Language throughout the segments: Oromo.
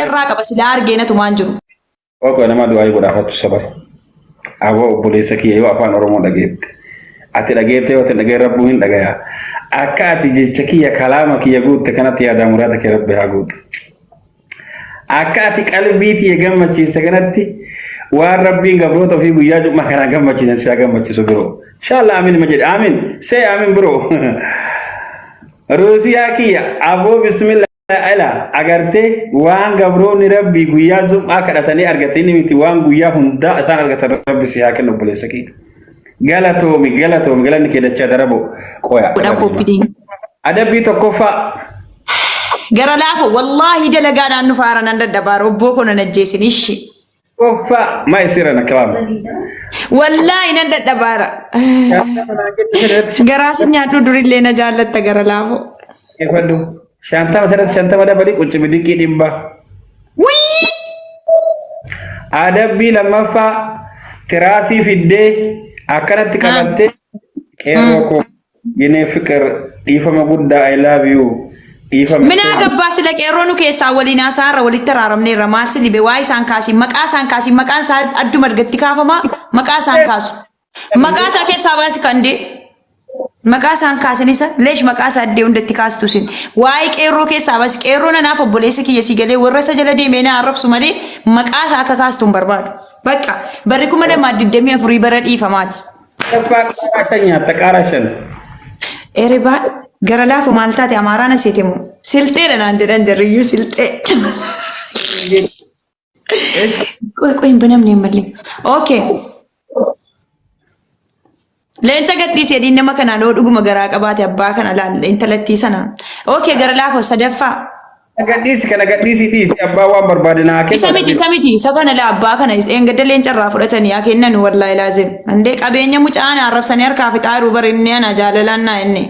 الراقة بس لا أرجينا تمانجرو أوكي أنا ما دعائي ولا أخذت الصبر أبو بوليسك يو أفان أرومو دقيت أتي دقيت وتنقي ربوين دقيا أكاتي جتشكي كلامك يقول تكنت يا دامراتك يا ربي أقول أكاتي قلبيتي يجمع تشيس تكنتي وربي قبروت في بياج ما كان جمع تشيس جمع تشيس برو إن شاء الله آمين مجد آمين سي آمين برو روسيا كيا أبو بسم الله ألا أجرتي وان قبرو نربي بياج ما كرتني أرجتني متي وان بيا هندا أثان أرجت ربي سياك نبلي سكين قالتهم قالني كده تشدربو كويا ada bito kofa gara lafo wallahi dalaga na fara nan da dabaro boko na najjesin shi kofa mai sira na kalam wallahi nan da dabara gara sun ya dudurille na jallata gara lafo e fandu shanta mada bari kunci bidiki dimba wi ada bi lamma fa tirasi fidde akanat kabate kero Gini fikir ifa magudda I love you ifa mina gabba sila qeerronu keessa walina saara walitti raaramne ramal sili be way san kasi maqaan sa addu margatti kaafama maqaa san kaasu maqaa sa keessa baasi kande maqaa san kaasinisa leesh maqaa sa adde hundatti kaastu sin way qeerroo keessa baasi qeerroo naaf obboleessa kiyya si galee warra sa jala deemena arrabsu malee maqaa sa akka kaastu barbaadu bakka barri kuma da maaddidemi afuri bara dhiifamaati takarashan Ereba gara lafu maltate amarana setemu silte da nan dan da riyu silte koy banam ne malli okay lencha gaddi se dinne makana do duguma gara qabate abba kana la intalatti sana okay gara lafu sadaffa gaddi si ti abba wa barbadina ke samiti sagana la abba kana en gadda lencha ra fudatani yake nan wallahi lazim ande qabenya mucana arabsani arka fitaru barinne ana jalalanna enne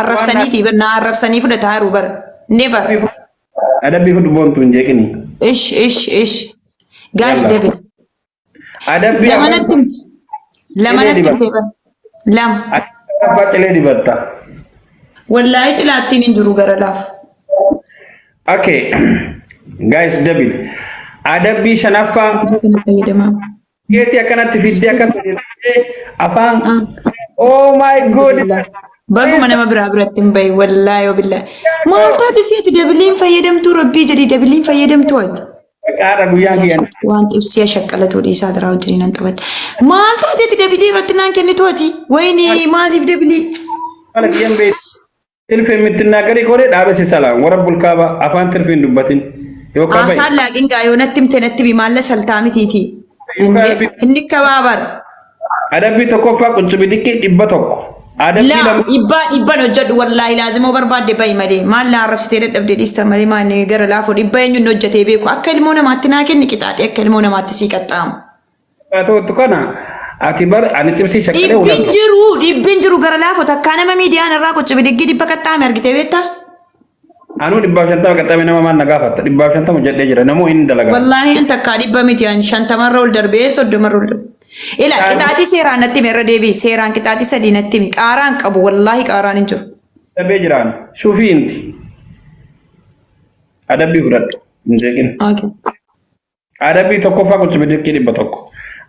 arabsani ti barna arabsani fudataru bar never ada bi hudu bon tun jekini ish guys David ada bi lamanatim lam apa cele di batta wallahi cilatin injuru gara laf okay guys David ada bi shanafa yeti akanat fiddi akan afan oh my god bagu mana ma bra timbay wallahi wabillahi ma qad siyati dablin fayadamtu rabbi jadi dablin fayadamtu wad qara guya giyan wan tibsiya shaqalatu li sadra udrin antabad ma qad siyati dablin ratnan kenni toti wayni ma lif dabli ala giyan be tilfe mitnagari kore dabe si salam wa rabbul kaaba afan tilfin dubatin yo ka bay asalla ginga yo nattim tenatti bi malla saltami titi indi kababar adabi to kofa kuntu bidiki dibba tokko لا إبا نجد والله لازم وبرباد باي مالي ما لا عرف ستير الأبديت استمري ما نيجر لا فور إبا إنه نجد يبيكو أكلمونا ما تناكل نكتات أكلمونا ما تسيك الطعم تكنا اعتبار أنا تمسي شكله ولا إبنجرو غير لا فور تكانة ما ميديا أنا راكو تبي دقي دبا كتام يرجع بيتا أنا دبا شنطة كتام إنما ما نقافت دبا شنطة مجد يجرا نمو إن دلقا والله أنت كاريبا ميديا شنطة مرة ولدر بيس ودو مرة ولدر إلا كتاتي سيران نتي مرة دبي سيران كتاتي سدي نتي كاران كابو والله كاران إنجو تبيجران شوفي أنت أدبي هرات نزين أوكي أدبي تكوفا كنت بدك كده بتوك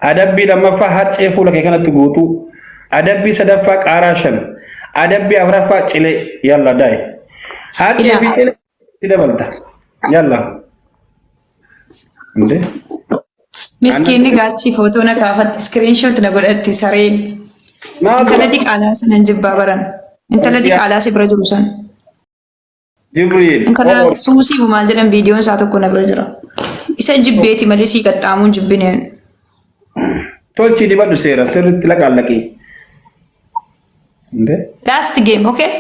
أدبي لما فهد شيفو لك كانت تقولوا أدبي صدفك عراشن أدبي أفرفا شيء يلا داي هاد شيفي كده بلتا يلا نزين مسكيني قاعد فوتو نكافت سكرين شوت نقول أنت سرين أنت لديك على سننجب بابران أنت لديك على سبرجوسان جبريل أنت لا سوسي بمالجرن فيديو ساتو كنا برجرا إذا جب بيتي مالسي كتامون جبينين تولشي دي بدو سيرا سيرت لك على كي last game okay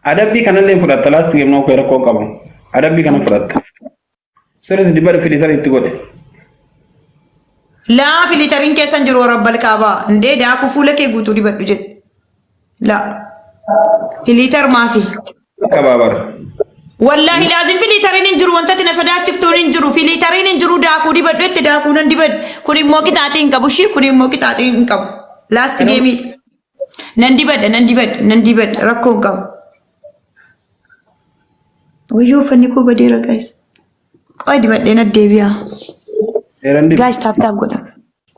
أدبي كنا لين فرات last game نو كيرا كون كمان أدبي كنا فرات سيرت دي بدو في ديتار يتقولي لا في لترين كيسان جرو رب الكعبة ندي داكو فولك يقولوا لي بدوجت لا في لتر ما في كبابر والله لازم في لترين نجرو وانت تنسودات شفتون نجرو في لترين نجرو داكو دي بدوت داكو نندي بد كوني موكي تاتين كابوشي كوني موكي تاتين كاب لاست جيمي نندي بد ركون كاب ويجو فنيكو بديرة guys Qoy dibadheen addeebiyaa. Eeran dib. Guys tap godha.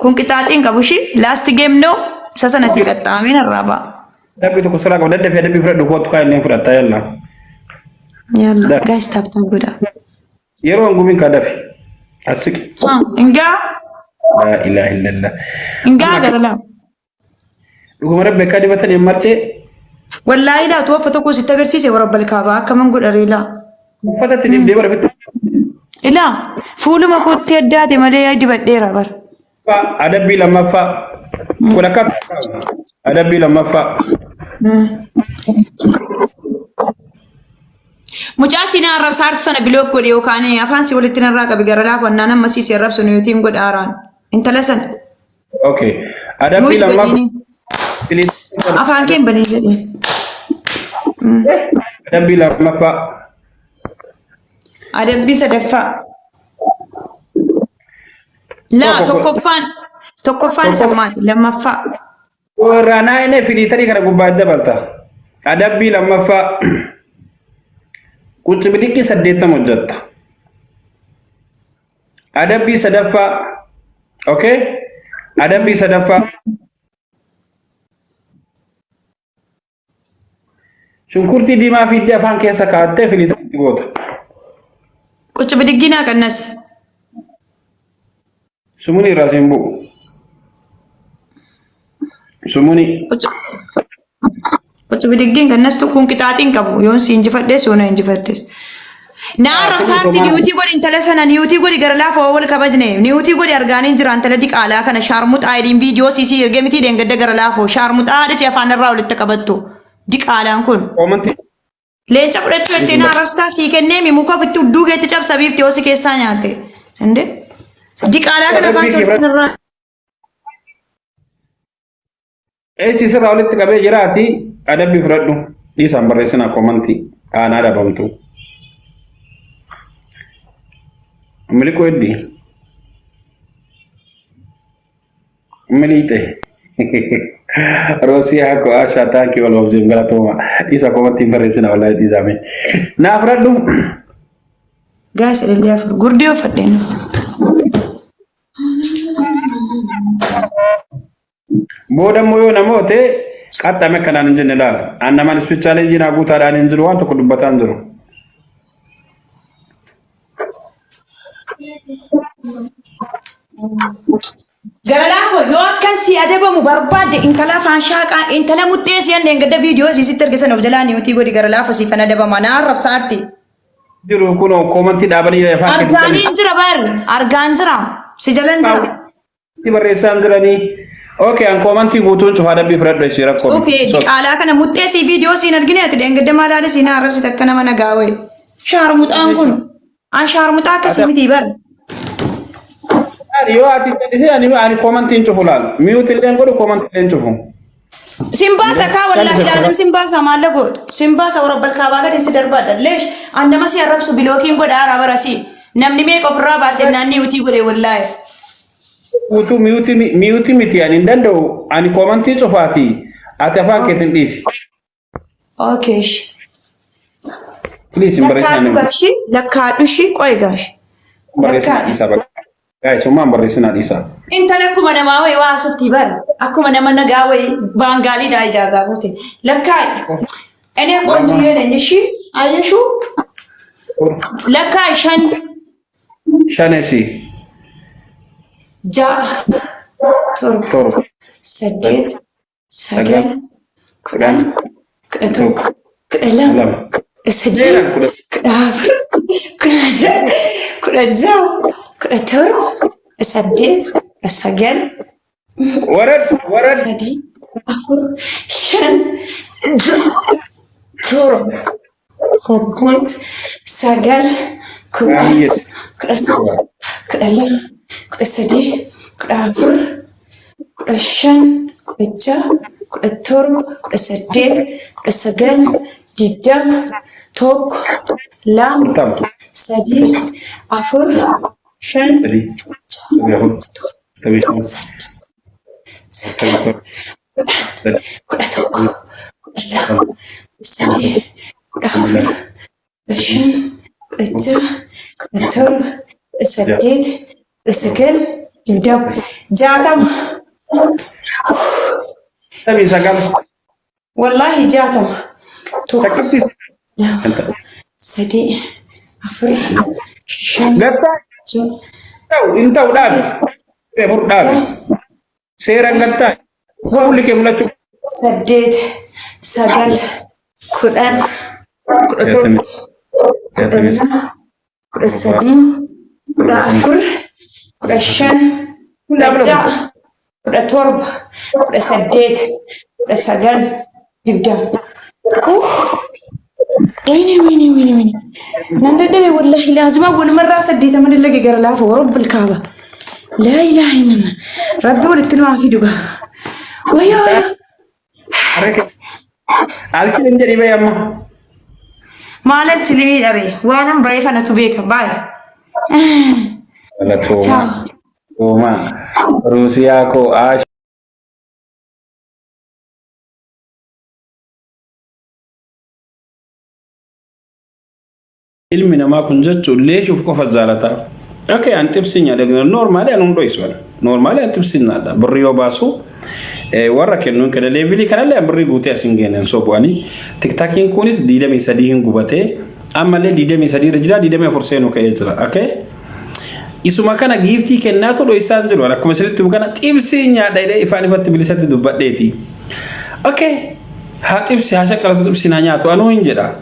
Kun qixaaxiin qabu shi last game no sasana si qaxxaameen arraba. Dabbi tokko sala qabda dadda dabbi fudhadhu kootu kaa illee fudhatta yalla. Yalla guys tap godha. Yeroo hangumin ka dafi. Asiki. Ingaa. La ilaha illallah. Ingaa garala. Dhuguma rabbi akka dibatan hin marcee. Wallahi laa tu wafa tokko sitti agarsiise warabbal kaabaa akkaman godhareela. Uffata itti dibdee bara fitti. Ilaa fuuluma kootti addaate malee dibadheera bar. Adabbii lammaffaa. Kun akka adabbii lammaffaa. Mucaa sinaa arrabsaartu sana bilook godhe yookaan afaan si walitti narraa qabi gara laafannaan amma siisee arrabsu nuutiin godhaaraan. Intala sana. Okay. Adabbii lammaffaa. Afaan keen banii jedhee. Adabbii lammaffaa. Adabbii sadaffaa. Laa tokkoffaan sammaati lammaffaa. Waraanaa inni filiitarii kana gubbaa dabalta. Adabbii lammaffaa. Quncii bidiqqii 8 hojjetta. Adabbii sadaffaa. Okay? Adabbii sadaffaa. Shunkurtii diimaa fiiddee afaan keessa kaa'attee filiitarii goota. Quncii bidiqqii naa kannas. Sumuni irraa siin bu'u. Sumuni. Quncii bidiggiin kannas kun qixaaxiin qabu yoon si injifadhees yoon injifattes. Naa arrabsaarti niyuutii godhi intala sana niyuutii godhi gara laafa wal kabajne niyuutii godhi argaanii jira intala diqaalaa kana shaarmuxaa jedhiin viidiyoo siisii ergee miti deengadda gara laafoo shaarmuxaa haadhisi afaan irraa walitti qabattu diqaalaan kun. Leenca fudhachuu jettee naa arrabsitaa sii kennee muka ofitti udduu geetti cabsa biifti yoo si keessaa nyaate. Inde? Diqaalaa kana afaan sochiin irraa. Eessi sirraa walitti qabee jiraati adabbii fudhadhu dhiisaan barreessina koomantii aanaa dhabamtu. Milikoo heddii. Milite. Roosii haako ashaa taankii wal wabziin galatooma dhiisa koomantii barreessina wallahi dhiisame. Naa fudhadhu. Gaas illee afur gurdii uffadheen. Booda immoo yoo namoote qaxxame kanaan hin jenne laala. Annamaan ispichaalee jinaa guutaadhaan hin jiru waan tokko dubbataan jiru. Gara laafoo yoo akkasii adabamu barbaadde intala afaan shaaqaa intala mutteessi yanneen gadda viidiyoo siisitti ergisan of jalaa niitii godhi gara laafoo siifan adabama naa arrabsaarti. Jiru kunoo koomantii dhaabanii afaan keessa. Argaaniin jira bar argaan jira si jalan jira. Barreessaan jiranii. Okay, an komantii guutuun cufaa adabbii fudhadhu ishee rakkoo. Ofee diqaalaa kana mutteessii viidiyoo siin argine ati deengadda maalaali siin arrabsite akka nama nagaawee. Shaarmuxaan kun an shaarmuxaa akkasii miti bar. Yoo ati callisee ani komantiin cufu laal. Miyuuti illee godhu komantii illee cufu. Simbaasa kaa wallaahi laazim simbaasa maalla godhu. Simbaasa warabbal kaabaa gadi si darbaadha. Leesh an nama si arrabsu bilookiin godha haaraa barasii. Namni meeqa ofirraa baasee naannii utii godhe wallaahi. Utu miyuuti miti ani hin danda'u ani komantii cufaati ati afaan keetiin dhiisi. Okay. Please barreessinaa gashi lakkaadhu shi qoy gashi. Barreessinaa dhiisaa bakka. Gaa'isummaan barreessinaa dhiisaa. Intala akkuma namaa wayii waa softii bara akkuma nama nagaa wayii baangaaliidhaa ijaazaa buute lakkaa'e. Ene qonti yeelen shi ayyashu lakkaa'e shan. Shanesi. Ja'a torba saddeet sagal kudhan kudha tokko kudha lama kudha sadii kudha afur kudha ja'a kudha torba kudha saddeet kudha sagal sadii afur shan ja'a torba saddeet sagal kudhan kudha tokko kudha lama kudha sadii kudha afur kudha shan kudha ja'a kudha torba kudha saddeet kudha sagal digdama tokko lama sadii afur shan sagal kudha tokko kudha lama sadii kudha afur kudha shan Acha, ator, saddeet, sagal, digdam, jaatam. Tapi sagal. Wallahi jaatam. Sakatti. Sadii, afur, shan, Gatta. Tahu, intau dah. Pemur dah. Serang gatta. Boleh ke mulai. saddeet, sagal, kudhan, kudha tokko, kudha lama, kudha sadii, kudha afur, kudha shan, kudha ja'a, kudha torba, kudha saddeet, kudha sagal, digdam. ويني نندب والله لازم أول مرة سديت من اللي جرى لا ورب الكعبة لا إله إلا الله ربي ولتنوا في دقة ويا Alki menjadi bayam. ما على التلميذ أري وأنا ضعيف أنا تبيك باي Wala Toma. Rusia ko Ash. Ilmi namaa kun jechuun leeshuuf qofa jaalata. Akka aan tibsinya dhagna normaali aan hundoo iswan. Normaali aan tibsinnaadha. Birri yoo baasu warra kennuun kana leevilii kanallee aan birri guutee asin geenan soo bu'anii. Tiktaakiin kunis 23 hin gubatee ammallee 23 irra jira 24 seenuu ka'ee jira. Okay? Isuma kana giiftii kennaatu dho isaan jiru. Akkuma isinitti kana tibsinya dhaydhee ifaan ifatti bilisatti dubbadheeti. Okay? Haa tibsi haa shaqqalatu tibsinaa nyaatu anuu hin jedha.